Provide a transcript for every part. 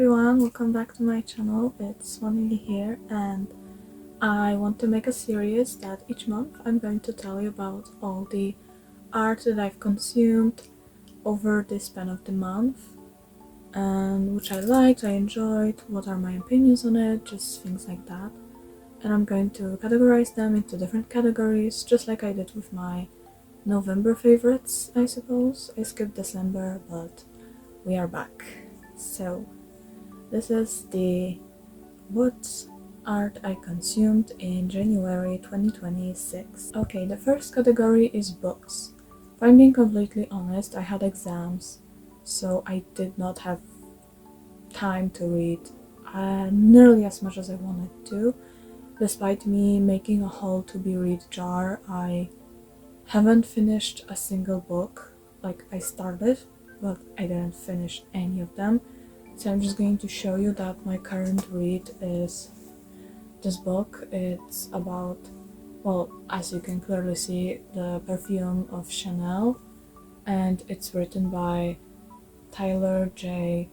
everyone, welcome back to my channel. It's swan here, and I want to make a series that each month I'm going to tell you about all the art that I've consumed over the span of the month, and which I liked, I enjoyed, what are my opinions on it, just things like that. And I'm going to categorize them into different categories, just like I did with my November favorites, I suppose. I skipped December, but we are back. So this is the what art I consumed in January 2026. Okay, the first category is books. If I'm being completely honest, I had exams, so I did not have time to read nearly as much as I wanted to. Despite me making a whole to-be read jar, I haven't finished a single book. Like, I started, but I didn't finish any of them. So I'm just going to show you that my current read is this book. It's about, well, as you can clearly see, the perfume of Chanel, and it's written by Tyler J.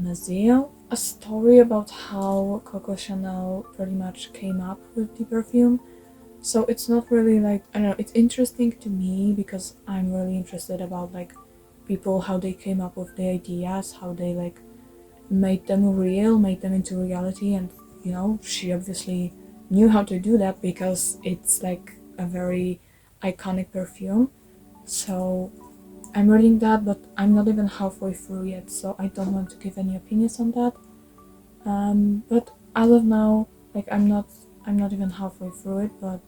Mazzeo. A story about how Coco Chanel pretty much came up with the perfume. So it's not really like, I don't know, it's interesting to me because I'm really interested about like people, how they came up with the ideas, how they like made them real, made them into reality. And she obviously knew how to do that because it's like a very iconic perfume. So I'm reading that, but I'm not even halfway through yet, so I don't want to give any opinions on that. But as of now, like I'm not even halfway through it, but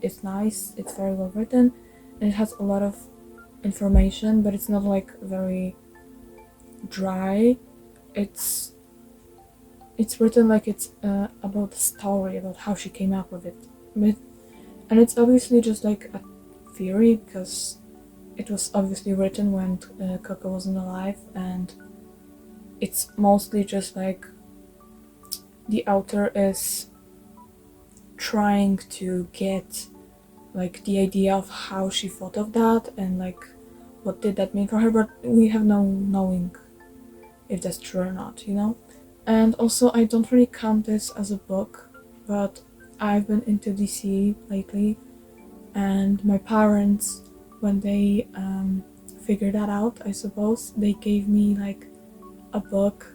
it's nice, it's very well written, and it has a lot of information, but it's not like very dry. It's written like it's about the story, about how she came up with it. And it's obviously just like a theory because it was obviously written when Coco wasn't alive, and it's mostly just like the author is trying to get like the idea of how she thought of that and like what did that mean for her, but we have no knowing if that's true or not. And also, I don't really count this as a book, but I've been into DC lately, and my parents, when they figured that out, I suppose, they gave me like a book.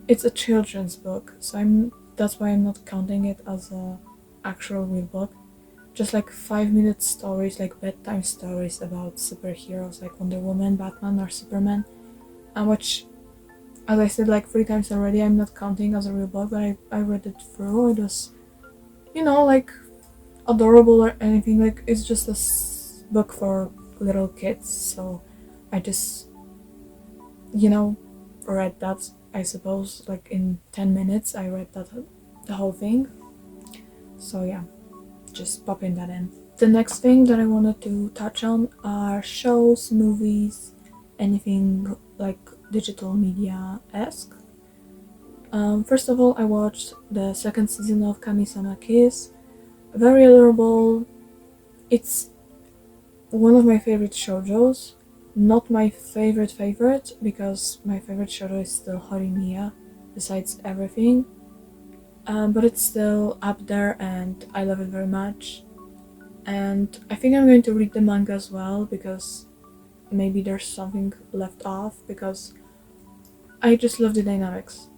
It's a children's book, so that's why I'm not counting it as a actual real book. Just like 5-minute stories, like bedtime stories about superheroes like Wonder Woman, Batman, or Superman, and which, as I said like 3 times already, I'm not counting as a real book, but I read it through. It was, like adorable or anything. Like, it's just a book for little kids, so I just, read that, I suppose, like in 10 minutes I read that, the whole thing. So yeah, just popping that in. The next thing that I wanted to touch on are shows, movies, anything like digital media-esque. First of all, I watched the second season of Kami-sama Kiss. Very adorable. It's one of my favorite shoujos. Not my favorite, because my favorite shoujo is still Horimiya, besides everything. But it's still up there, and I love it very much. And I think I'm going to read the manga as well, because maybe there's something left off, because I just love the dynamics.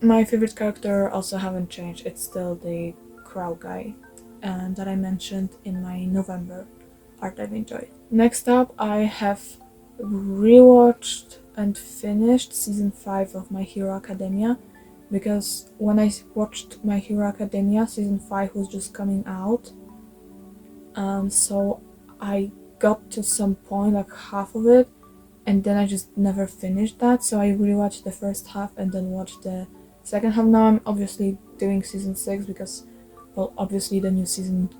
My favorite character also haven't changed. It's still the crow guy, and that I mentioned in my November art I've enjoyed. Next up, I have rewatched and finished season 5 of My Hero Academia, because when I watched My Hero Academia, season 5 was just coming out, so I got to some point, like half of it, and then I just never finished that, so I rewatched the first half and then watched the second half. Now I'm obviously doing season 6 because, well, obviously the new season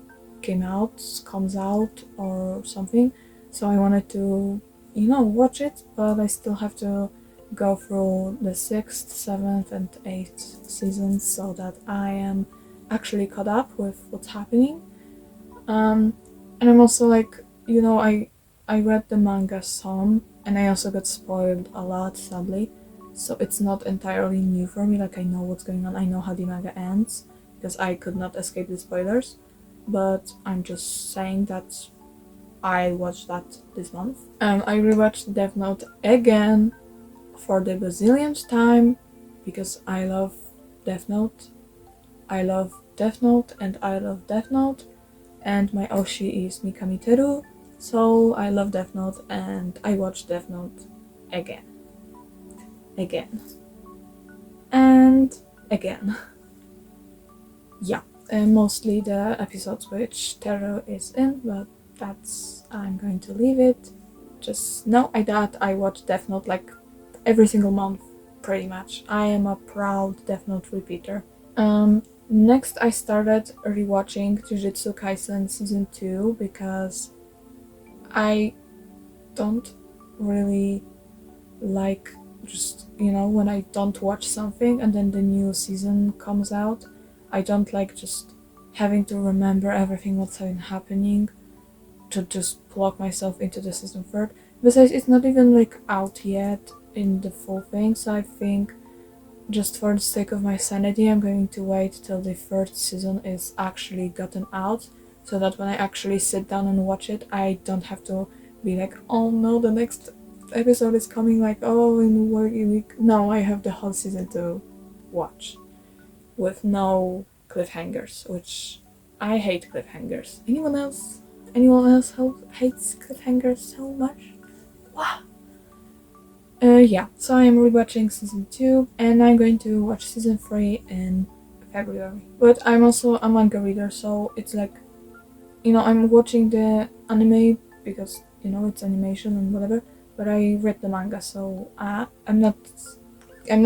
comes out or something, so I wanted to, watch it, but I still have to go through the 6th, 7th, and 8th seasons so that I am actually caught up with what's happening. And I'm also like, I read the manga some, and I also got spoiled a lot, sadly. so it's not entirely new for me. Like, I know what's going on, I know how the manga ends, because I could not escape the spoilers. But I'm just saying that I watched that this month. I rewatched Death Note again for the bazillionth time because I love Death Note. I love Death Note and I love Death Note, and my Oshi is Mikami Teru, so I love Death Note and I watched Death Note again. Again. And again. Yeah, mostly the episodes which Teru is in, but I'm going to leave it. Just know that I watch Death Note like every single month, pretty much. I am a proud Death Note repeater. Next I started rewatching Jujutsu Kaisen Season 2 because I don't really like just, when I don't watch something and then the new season comes out, I don't like just having to remember everything what's been happening to just plug myself into the season third. Besides, it's not even like out yet in the full thing, so I think just for the sake of my sanity, I'm going to wait till the third season is actually gotten out, so that when I actually sit down and watch it, I don't have to be like, oh no, the next episode is coming, like, oh, in working week. No, I have the whole season to watch with no cliffhangers, which I hate cliffhangers. Anyone else hates cliffhangers so much? Wow. Yeah, so I'm rewatching season 2 and I'm going to watch season 3 in February. But I'm also a manga reader, so it's like, I'm watching the anime because, it's animation and whatever, but I read the manga, so I'm not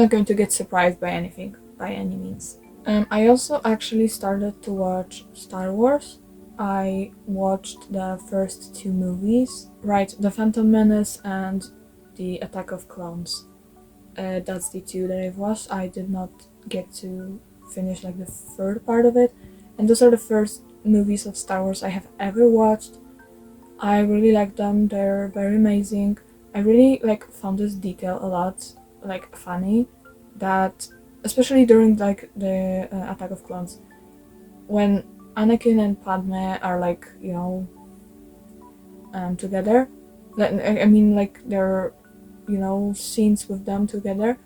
going to get surprised by anything, by any means. I also actually started to watch Star Wars. I watched the first 2 movies, right, The Phantom Menace and The Attack of Clones. That's the 2 that I've watched. I did not get to finish like the third part of it, and those are the first movies of Star Wars I have ever watched. I really like them, they're very amazing. I really found this detail a lot funny, that especially during the Attack of Clones, when Anakin and Padme are together. I mean, there are scenes with them together.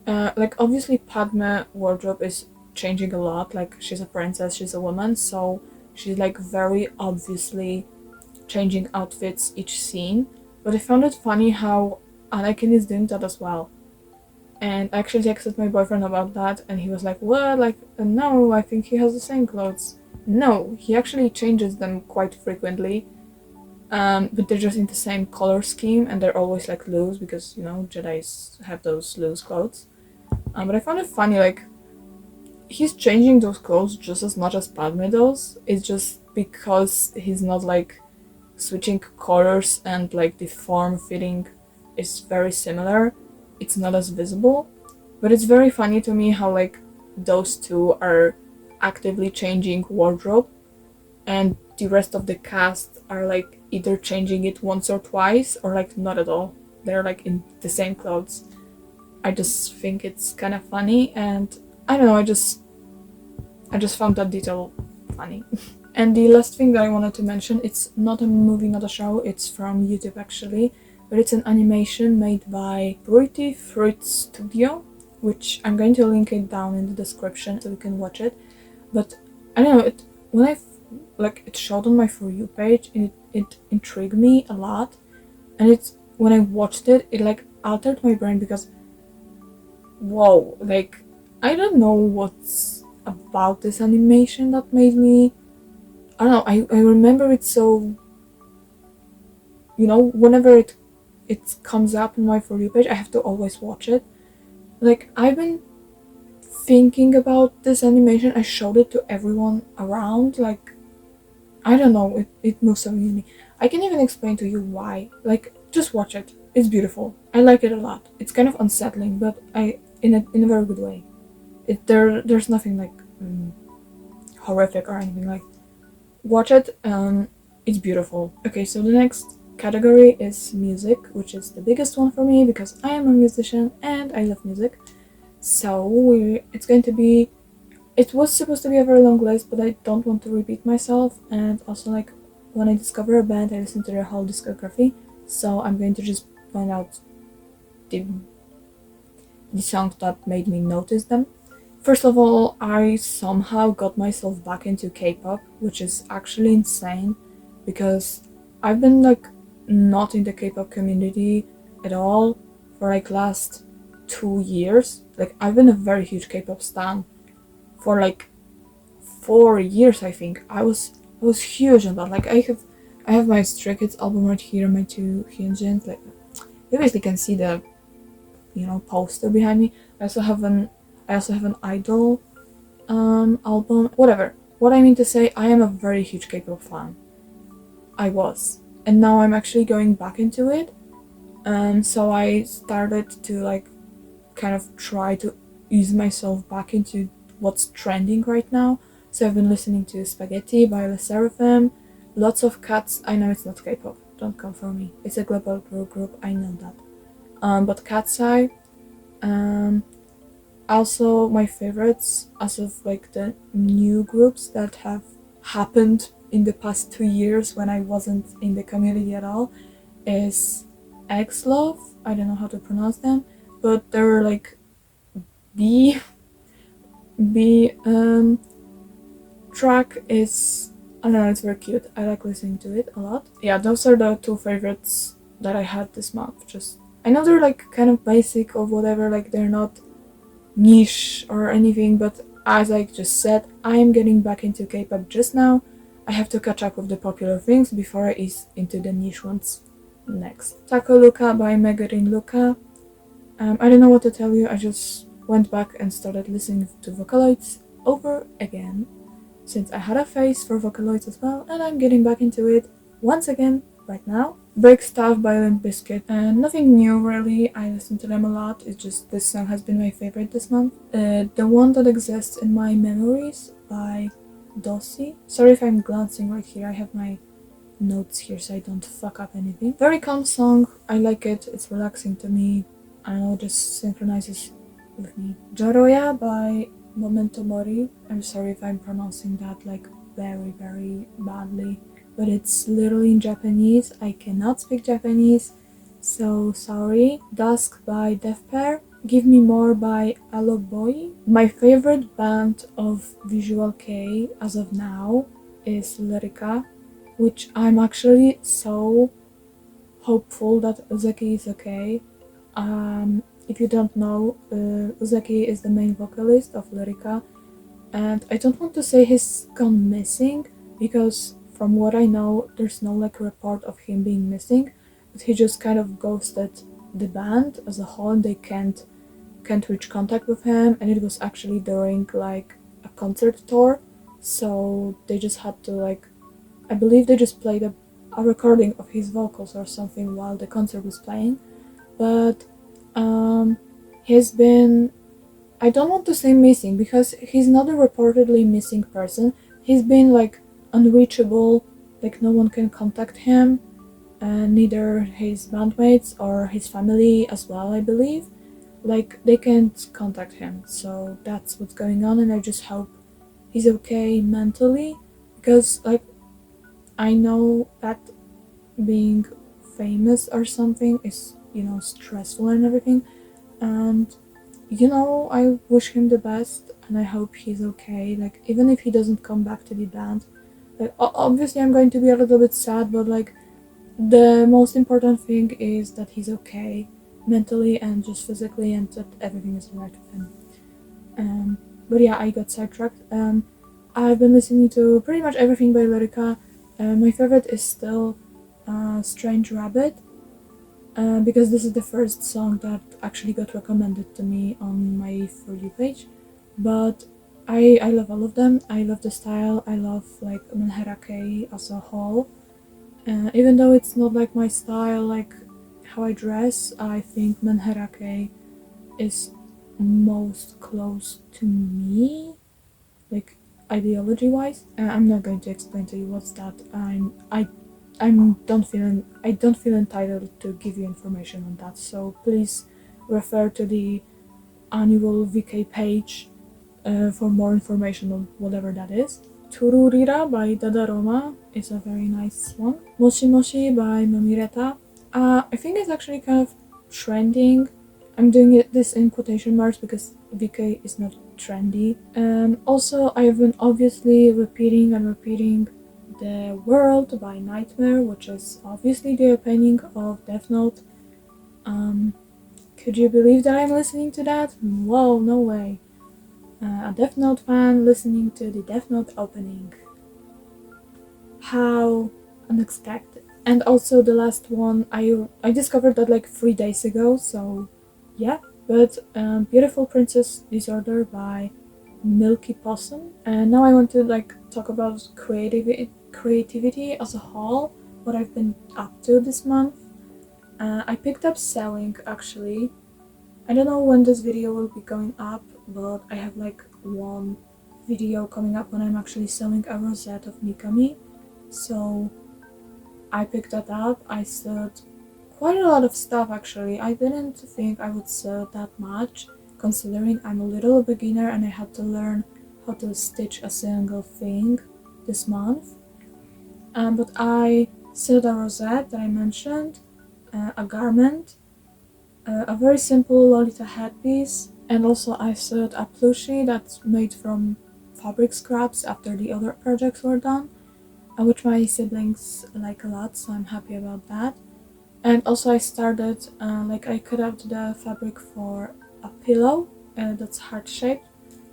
Obviously Padme wardrobe is changing a lot. She's a princess, she's a woman, so she's very obviously changing outfits each scene. But I found it funny how Anakin is doing that as well. And I actually texted my boyfriend about that, and he was like, what? No, I think he has the same clothes. No, he actually changes them quite frequently. But they're just in the same color scheme, and they're always loose because, Jedis have those loose clothes. But I found it funny, he's changing those clothes just as much as Padme does. It's just because he's not switching colors and the form fitting is very similar. It's not as visible, but it's very funny to me how those two are actively changing wardrobe, and the rest of the cast are either changing it once or twice or not at all. They're in the same clothes. I just think it's kind of funny, and I don't know, I just found that detail funny. And the last thing that I wanted to mention, it's not a movie, not a show, it's from YouTube actually, but it's an animation made by Pretty Fruit Studio, which I'm going to link it down in the description so you can watch it. But I don't know, when it showed on my For You page, it intrigued me a lot, and when I watched it, it altered my brain because, whoa, I don't know what's about this animation that made me, I don't know, I remember it so, whenever it comes up on my For You page, I have to always watch it. I've been thinking about this animation, I showed it to everyone around, I don't know, it moves something in me. I can't even explain to you why. Just watch it. It's beautiful. I like it a lot. It's kind of unsettling, but in a very good way. There's nothing horrific or anything. Watch it. It's beautiful. Okay, so the next category is music, which is the biggest one for me because I am a musician and I love music. So it's going to be. It was supposed to be a very long list, but I don't want to repeat myself. And also, like, when I discover a band, I listen to their whole discography. So I'm going to just point out the songs that made me notice them. First of all, I somehow got myself back into K-pop, which is actually insane because I've been like not in the K-pop community at all for like last 2 years. Like I've been a very huge K-pop stan for like 4 years. I think I was huge on that. Like I have my Stray Kids album right here, my two Hyunjins. Like you basically can see the poster behind me. I also have an Idol album. Whatever. What I mean to say, I am a very huge K-pop fan. I was, and now I'm actually going back into it. So I started to like kind of try to ease myself back into what's trending right now. So I've been listening to Spaghetti by Le Seraphim, lots of Cats. I know it's not K-pop. Don't come for me. It's a global group. I know that. But Cat's Eye. Um, Also, my favorites as of like the new groups that have happened in the past 2 years when I wasn't in the community at all is X Love. I don't know how to pronounce them, but they're like B B track is, I don't know, it's very cute. I like listening to it a lot. Yeah, those are the two favorites that I had this month. Just I know they're like kind of basic or whatever, like they're not niche or anything, but as I just said, I'm getting back into K-pop just now. I have to catch up with the popular things before I ease into the niche ones next. Taco Luca by Megarin Luca. I don't know what to tell you, I just went back and started listening to Vocaloids over again, since I had a face for Vocaloids as well, and I'm getting back into it once again right now. Break Stuff by Limp Bizkit, and nothing new really. I listen to them a lot. It's just this song has been my favorite this month. The one that exists in my memories by Dossi. Sorry if I'm glancing right here. I have my notes here so I don't fuck up anything. Very calm song. I like it. It's relaxing to me. I don't know, it just synchronizes with me. Joroya by Momento Mori. I'm sorry if I'm pronouncing that like very, very badly, but it's literally in Japanese. I cannot speak Japanese, so sorry. Dusk by Death Pair. Give Me More by Alloboy. My favorite band of Visual K as of now is Lyrica, which I'm actually so hopeful that Uzeki is okay. If you don't know, Uzeki is the main vocalist of Lyrica, and I don't want to say he's gone missing because from what I know, there's no like report of him being missing, but he just kind of ghosted the band as a whole, and they can't reach contact with him, and it was actually during like a concert tour, so they just had to like, I believe they just played a recording of his vocals or something while the concert was playing, but he's been, I don't want to say missing because he's not a reportedly missing person. He's been like unreachable, like no one can contact him, and neither his bandmates or his family as well, I believe. Like they can't contact him, so that's what's going on, and I just hope he's okay mentally because like I know that being famous or something is, stressful and everything, and I wish him the best and I hope he's okay. Like even if he doesn't come back to the band, like obviously I'm going to be a little bit sad, but like the most important thing is that he's okay mentally and just physically, and that everything is alright with him. But yeah, I got sidetracked. I've been listening to pretty much everything by Lyrica. My favorite is still Strange Rabbit, because this is the first song that actually got recommended to me on my For You page. But I love all of them. I love the style. I love like Menherake as a whole. Even though it's not like my style, like how I dress, I think Menherake is most close to me, like ideology wise. I'm not going to explain to you what's that. I don't feel entitled to give you information on that. So please refer to the annual VK page for more information on whatever that is. Tururira by Dada Roma is a very nice one. Moshi Moshi by Mamireta. I think it's actually kind of trending. I'm doing this in quotation marks because VK is not trendy. Also, I've been obviously repeating The World by Nightmare, which is obviously the opening of Death Note. Could you believe that I'm listening to that? Whoa, no way. A Death Note fan listening to the Death Note opening. How unexpected. And also the last one, I discovered that like 3 days ago, so yeah. But Beautiful Princess Disorder by Milky Possum. And now I want to like talk about creativity as a whole, what I've been up to this month. I picked up sewing actually. I don't know when this video will be going up, but I have like one video coming up when I'm actually sewing a rosette of Mikami. So I picked that up. I sewed quite a lot of stuff actually. I didn't think I would sew that much, considering I'm a little beginner and I had to learn how to stitch a single thing this month. But I sewed a rosette that I mentioned, a garment, a very simple Lolita headpiece, and also I sewed a plushie that's made from fabric scraps after the other projects were done, which my siblings like a lot, so I'm happy about that. And also I started, I cut out the fabric for a pillow that's heart-shaped.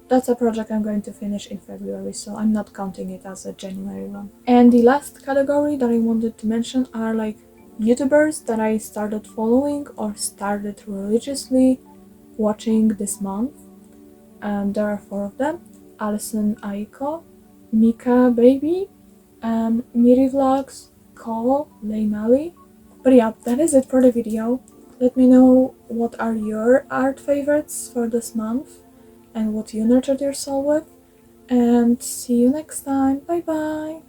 That's a project I'm going to finish in February, so I'm not counting it as a January one. And the last category that I wanted to mention are like YouTubers that I started following or started religiously watching this month. There are 4 of them: Alison Aiko, Mika Baby, Miri Vlogs, Cole, Leinali. But yeah, that is it for the video. Let me know what are your art favorites for this month and what you nurtured your soul with. And see you next time. Bye bye!